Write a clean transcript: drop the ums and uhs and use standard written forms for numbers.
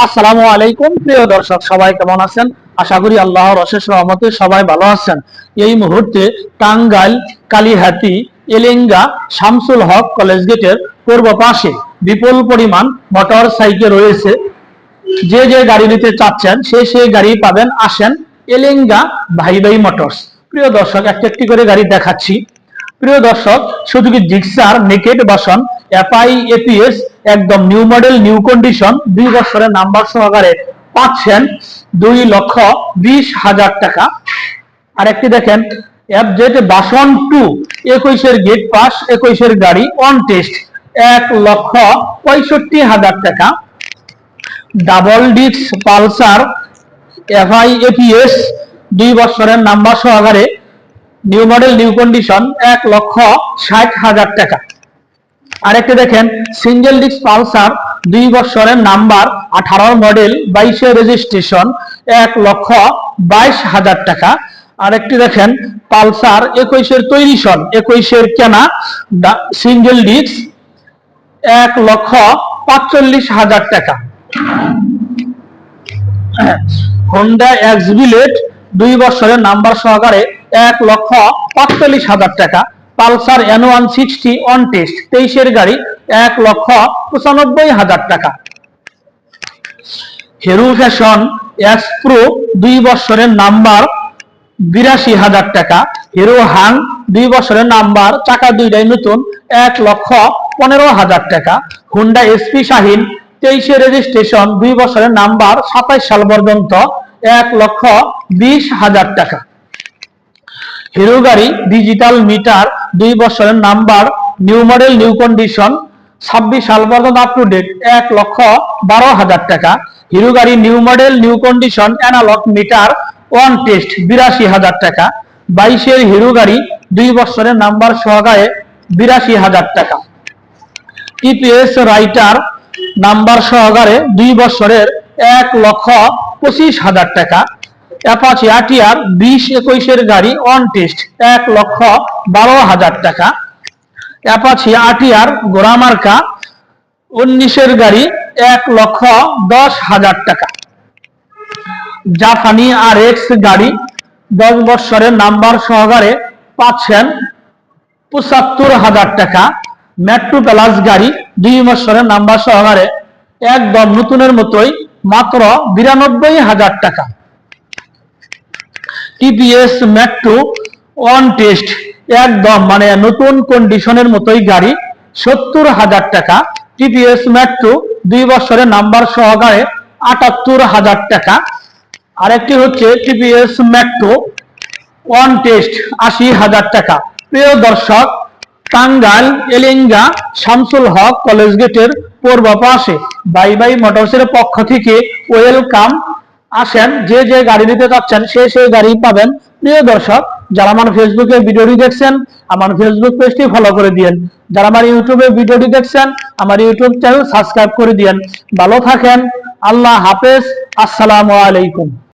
আসসালামু আলাইকুম প্রিয় দর্শক, সবাই কেমন আছেন? আশা করি আল্লাহর অশেষ রহমতে সবাই ভালো আছেন। এই মুহূর্তে টাঙ্গাইল কালিহাতি এলেঙ্গা শামসুল হক কলেজ গেটের পূর্ব পাশে বিপুল পরিমাণ মোটর সাইকেল রয়েছে। যে যে গাড়ি নিতে চাচ্ছেন সে গাড়ি পাবেন। আসেন এলেঙ্গা ভাই ভাই মোটরস। প্রিয় দর্শক, একটি করে গাড়ি দেখাচ্ছি। প্রিয় দর্শক, শুধু কি জিক্সার নেকেট বাসন এফআই এপিএস একদম নিউ মডেল নিউ কন্ডিশন 2 বছরের নাম্বার সহকারে পাচ্ছেন 2,20,000 টাকা। আরেকটি দেখেন এফজেড বাসন 2 21-এর গেট পাস 21-এর গাড়ি অন টেস্ট 1,65,000 টাকা। Double disc Pulsar FI APS 2 বছরের নাম্বার সহকারে নিউ মডেল নিউ কন্ডিশন 1,60,000 টাকা। আরেকটি দেখেন সিঙ্গেল ডিস্ক পালসার 2 বছরের নাম্বার 18 মডেল 22-এর রেজিস্ট্রেশন 1,22,000 টাকা। আরেকটি দেখেন পালসার 21-এর তৈরি সন 21-এর কেনা সিঙ্গেল ডিস্ক 1,45,000 টাকা। হোন্ডা এক্সবিলেট 2 বছরের নাম্বার সহকারে 1,45,000 টাকা। পালসার N160 অন টেস্ট 23-এর গাড়ি 1,95,000 টাকা। হিরো ফ্যাশন এক্স প্রো 2 বছরের নাম্বার 82,000 টাকা। হিরো হাং 2 বছরের নাম্বার চাকা দুইটাই নতুন 1,15,000 টাকা। হুন্ডা এসপি শাহিন 23-এর রেজিস্ট্রেশন 2 বছরের নাম্বার 27 সাল পর্যন্ত 1,20,000 টাকা। হিরো গাড়ি ডিজিটাল মিটার 2 বছরের number new model new condition 26 সাল পর্যন্ত আপ টু ডেট 1,12,000 টাকা। হিরো গাড়ি new model new condition analogue meter one test 82,000 টাকা। 22-এর হিরো গাড়ি 2 বছরের নাম্বার সহকারে 82,000 টাকা। টিপিএস রাইটার নাম্বার সহকারে 2 বছরের 1,25,000 টাকা। অ্যাপাচি আরটিআর 20-21-এর গাড়ি অন টেস্ট 1,12,000 টাকা। অ্যাপাচি আরটিআর গোরামার্কা 19-এর গাড়ি 1,10,000 টাকা। জাপানি আরএক্স গাড়ি 10 বছরের নাম্বার সহকারে পাচ্ছেন 75,000 টাকা। মেট্রো প্লাস গাড়ি 2 বছরের নাম্বার সহকারে একদম নতুনের মতোই মাত্র 92,000 টাকা। টিপিএস মেট্রো অন টেস্ট একদম নতুন কন্ডিশনের মতোই গাড়ি 70,000 টাকা। টিপিএস মেট্রো 2 বছরের নাম্বার সহকারে 78,000 টাকা। আরেকটি হচ্ছে টিপিএস মেট্রো অন টেস্ট 80,000 টাকা। প্রিয় দর্শক, টাঙ্গাইল এলেঙ্গা শামসুল হক কলেজ গেটের পূর্ব পাশে বাই বাই মোটরসের পক্ষ থেকে ওয়েলকাম। আসেন, যে যে গাড়ি নিতে চাচ্ছেন সে গাড়ি পাবেন। প্রিয় দর্শক, যারা আমার ফেসবুকে ভিডিওটি দেখছেন আমার ফেসবুক পেজটি ফলো করে দিয়েন। যারা আমার ইউটিউবে ভিডিওটি দেখছেন আমার ইউটিউব চ্যানেল সাবস্ক্রাইব করে দিয়েন। ভালো থাকেন, আল্লাহ হাফেজ, আসসালামু আলাইকুম।